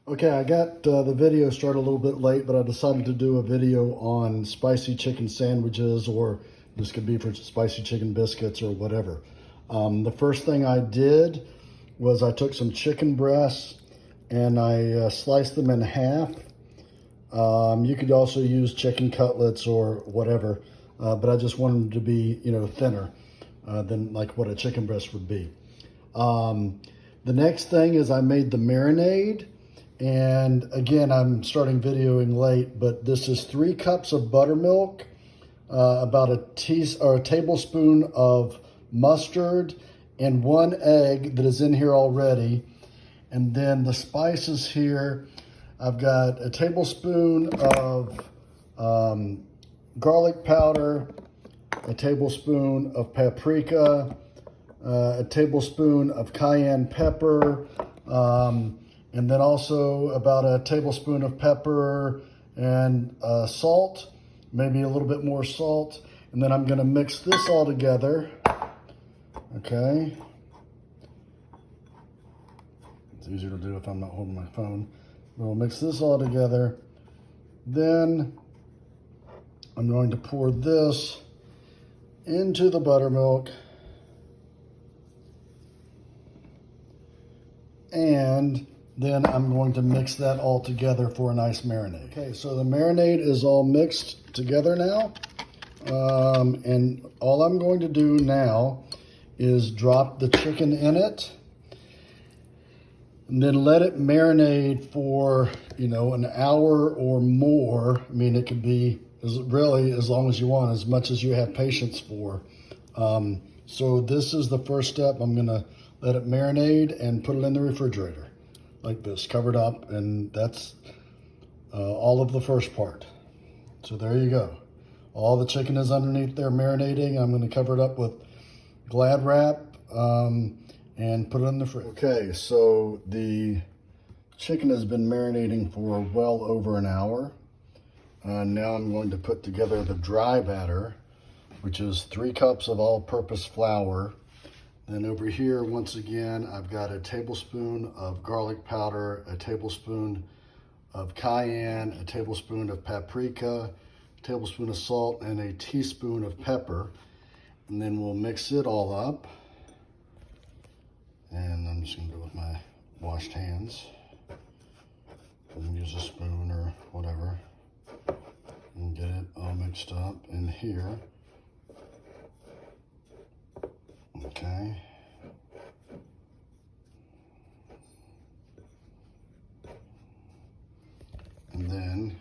Okay, I got the video started a little bit late, but I decided to do a video on spicy chicken sandwiches, or this could be for spicy chicken biscuits or whatever. The first thing I did was I took some chicken breasts and I sliced them in half. You could also use chicken cutlets or whatever, but I just wanted them to be, thinner than like what a chicken breast would be. The next thing is I made the marinade. And again, I'm starting videoing late, but this is 3 cups of buttermilk, about a tablespoon of mustard, and 1 egg that is in here already. And then the spices here, I've got a tablespoon of garlic powder, a tablespoon of paprika, a tablespoon of cayenne pepper, and then also about a tablespoon of pepper and salt, maybe a little bit more salt. And then I'm gonna mix this all together, okay? It's easier to do if I'm not holding my phone. We'll mix this all together. Then I'm going to pour this into the buttermilk. And then I'm going to mix that all together for a nice marinade. Okay, so the marinade is all mixed together now. And all I'm going to do now is drop the chicken in it and then let it marinate for, an hour or more. I mean, it could be really as long as you want, as much as you have patience for. So this is the first step. I'm gonna let it marinate and put it in the refrigerator like this, covered up, and that's all of the first part. So there you go. All the chicken is underneath there marinating. I'm gonna cover it up with Glad wrap and put it in the fridge. Okay, so the chicken has been marinating for well over an hour. Now I'm going to put together the dry batter, which is 3 cups of all-purpose flour. Then over here, once again, I've got a tablespoon of garlic powder, a tablespoon of cayenne, a tablespoon of paprika, a tablespoon of salt, and a teaspoon of pepper. And then we'll mix it all up. And I'm just gonna do it with my washed hands. I can use a spoon or whatever and get it all mixed up in here. Okay. And then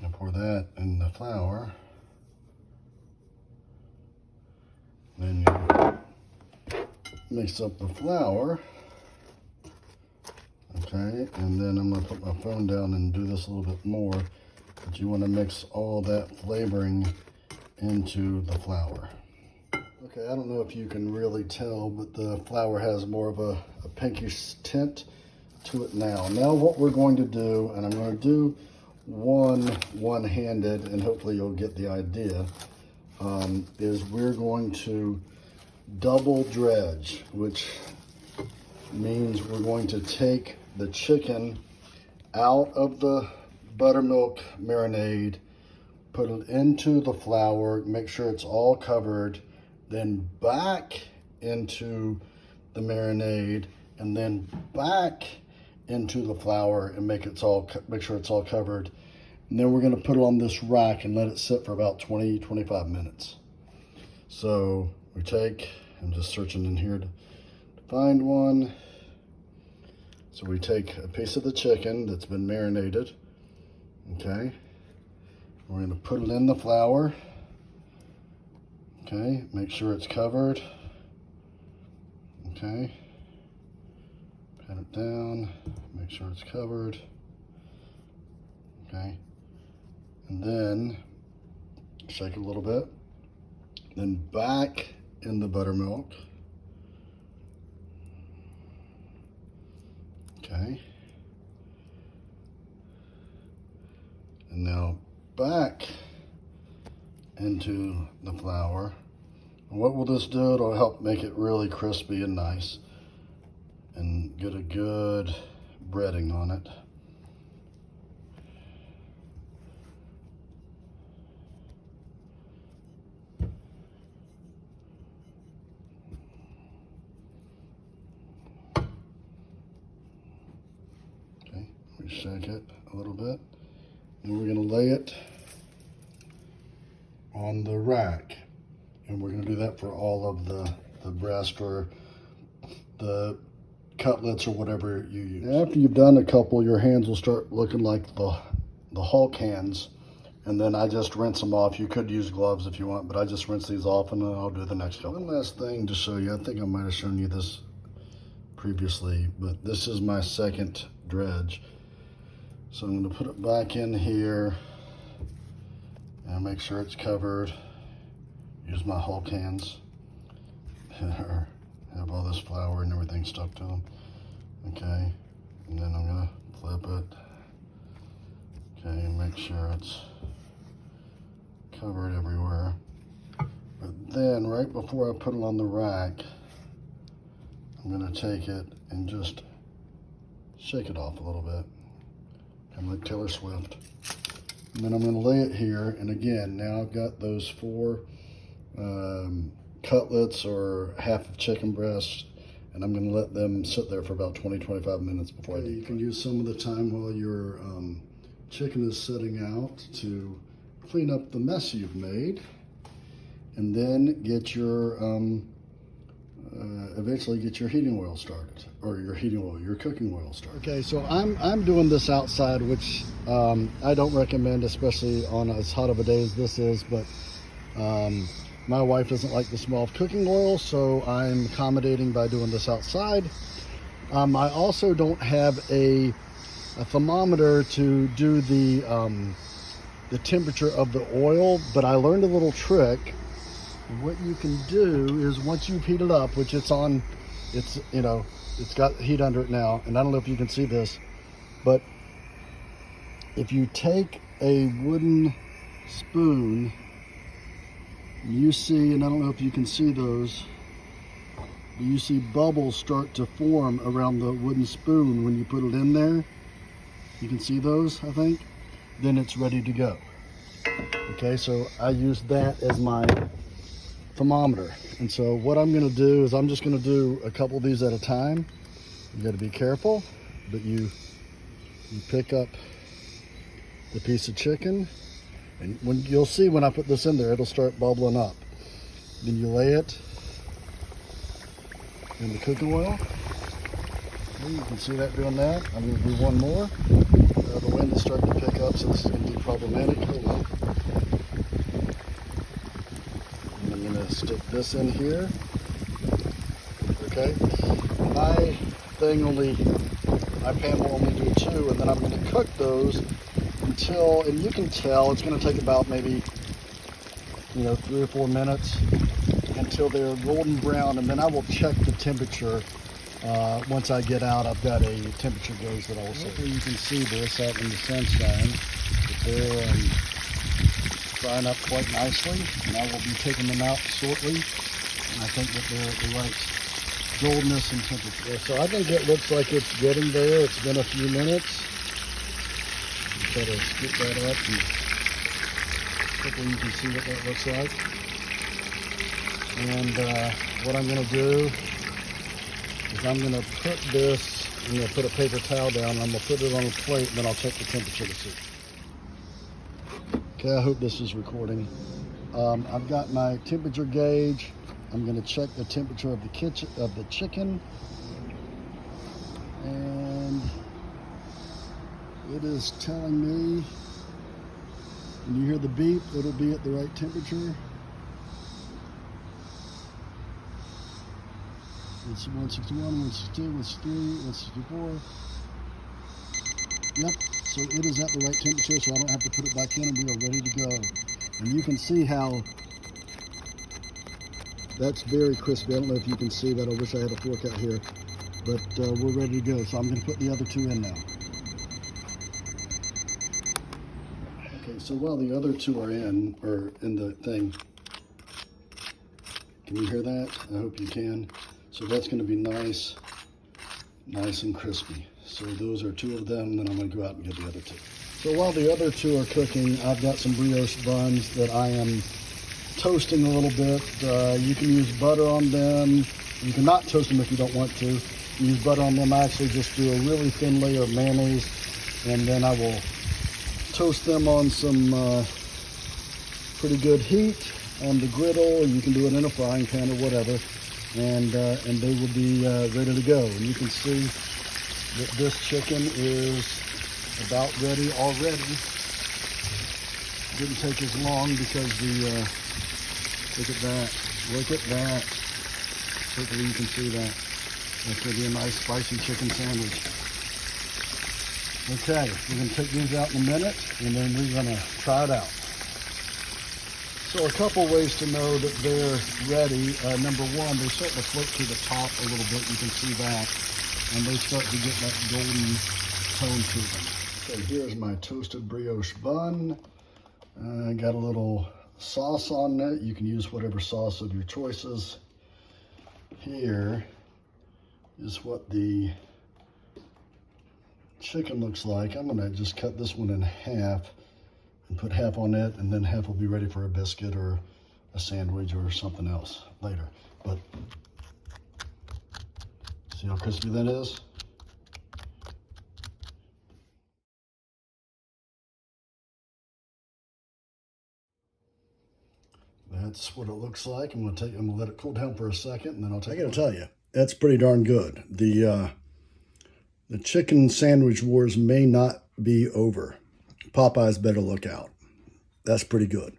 I pour that in the flour. Then you mix up the flour. Okay, and then I'm gonna put my phone down and do this a little bit more, but you wanna mix all that flavoring into the flour. Okay, I don't know if you can really tell, but the flour has more of a pinkish tint to it now. Now what we're going to do, and I'm going to do one-handed, and hopefully you'll get the idea, is we're going to double dredge, which means we're going to take the chicken out of the buttermilk marinade, put it into the flour, make sure it's all covered, then back into the marinade, and then back into the flour and make sure it's all covered. And then we're gonna put it on this rack and let it sit for about 20-25 minutes. So I'm just searching in here to find one. So we take a piece of the chicken that's been marinated, okay? We're gonna put it in the flour. Okay, make sure it's covered. Okay, pat it down, make sure it's covered. Okay, and then shake it a little bit. Then back in the buttermilk. Okay, and now back into the flour. And what will this do? It'll help make it really crispy and nice and get a good breading on it. Okay, we shake it a little bit. And we're gonna lay it on the rack. And we're gonna do that for all of the breast or the cutlets or whatever you use. After you've done a couple, your hands will start looking like the Hulk hands. And then I just rinse them off. You could use gloves if you want, but I just rinse these off and then I'll do the next couple. One last thing to show you. I think I might have shown you this previously, but this is my second dredge. So I'm gonna put it back in here and make sure it's covered. Use my Hulk hands. Have all this flour and everything stuck to them. Okay, and then I'm gonna flip it. Okay, and make sure it's covered everywhere. But then right before I put it on the rack, I'm gonna take it and just shake it off a little bit. Kind of like Taylor Swift. And then I'm gonna lay it here, and again, now I've got those 4 cutlets or half of chicken breast, and I'm gonna let them sit there for about 20-25 minutes before I deep fry. You can use some of the time while your chicken is setting out to clean up the mess you've made, and then get your eventually get your heating oil started, or your cooking oil started. Okay, so I'm doing this outside, which I don't recommend, especially on as hot of a day as this is, but my wife doesn't like the smell of cooking oil, so I'm accommodating by doing this outside. I also don't have a thermometer to do the temperature of the oil, but I learned a little trick. What you can do is once you've heated up, which it's on, it's got heat under it now, and I don't know if you can see this, but if you take a wooden spoon, you see, and I don't know if you can see those, but you see bubbles start to form around the wooden spoon when you put it in there. You can see those, I think. Then it's ready to go. Okay, so I use that as my thermometer. And so what I'm gonna do is I'm just gonna do a couple of these at a time. You gotta be careful, but you pick up the piece of chicken, and when you'll see when I put this in there, it'll start bubbling up. Then you lay it in the cooking oil. Okay, you can see that doing that. I'm gonna do one more. The wind is starting to pick up, so this is gonna be problematic. Hold on. And I'm gonna stick this in here. Okay. My pan will only do 2, and then I'm gonna cook those until, and you can tell it's going to take about maybe 3 or 4 minutes until they're golden brown, and then I will check the temperature. Once I get out, I've got a temperature gauge that I will set. Hopefully you can see this out in the sunshine, but they're frying up quite nicely, and I will be taking them out shortly, and I think that they're at the right goldenness and temperature. So I think it looks like it's getting there. It's been a few minutes. Try to scoop that up, and hopefully you can see what that looks like. And what I'm going to do is I'm going to put this, I'm going to put a paper towel down, and I'm going to put it on a plate, and then I'll check the temperature to see. Okay, I hope this is recording. I've got my temperature gauge. I'm going to check the temperature of the chicken, and it is telling me, when you hear the beep, it'll be at the right temperature. It's 161, 162, 163, 164. Yep, so it is at the right temperature, so I don't have to put it back in, and we are ready to go. And you can see how that's very crispy. I don't know if you can see that. I wish I had a fork out here, but we're ready to go. So I'm going to put the other 2 in now. Okay, so while the other 2 are in the thing, can you hear that? I hope you can. So that's going to be nice and crispy. So those are 2 of them, then I'm gonna go out and get the other 2. So while the other 2 are cooking, I've got some brioche buns that I am toasting a little bit. You can use butter on them. You can not toast them if you don't want to. Use butter on them. I actually just do a really thin layer of mayonnaise, and then I will toast them on some pretty good heat on the griddle. You can do it in a frying pan or whatever, and they will be ready to go. And you can see that this chicken is about ready already. Didn't take as long because the look at that. Hopefully you can see that. That's going to be a nice spicy chicken sandwich. Okay, we're going to take these out in a minute, and then we're going to try it out. So a couple ways to know that they're ready. Number one, they start to float to the top a little bit. You can see that. And they start to get that golden tone to them. So here's my toasted brioche bun. I got a little sauce on it. You can use whatever sauce of your choices. Here is what the chicken looks like. I'm gonna just cut this one in half and put half on it, and then half will be ready for a biscuit or a sandwich or something else later. But see how crispy that is? That's what it looks like. I'm gonna let it cool down for a second, and then I'll take it. I gotta tell you, that's pretty darn good. The chicken sandwich wars may not be over. Popeyes better look out. That's pretty good.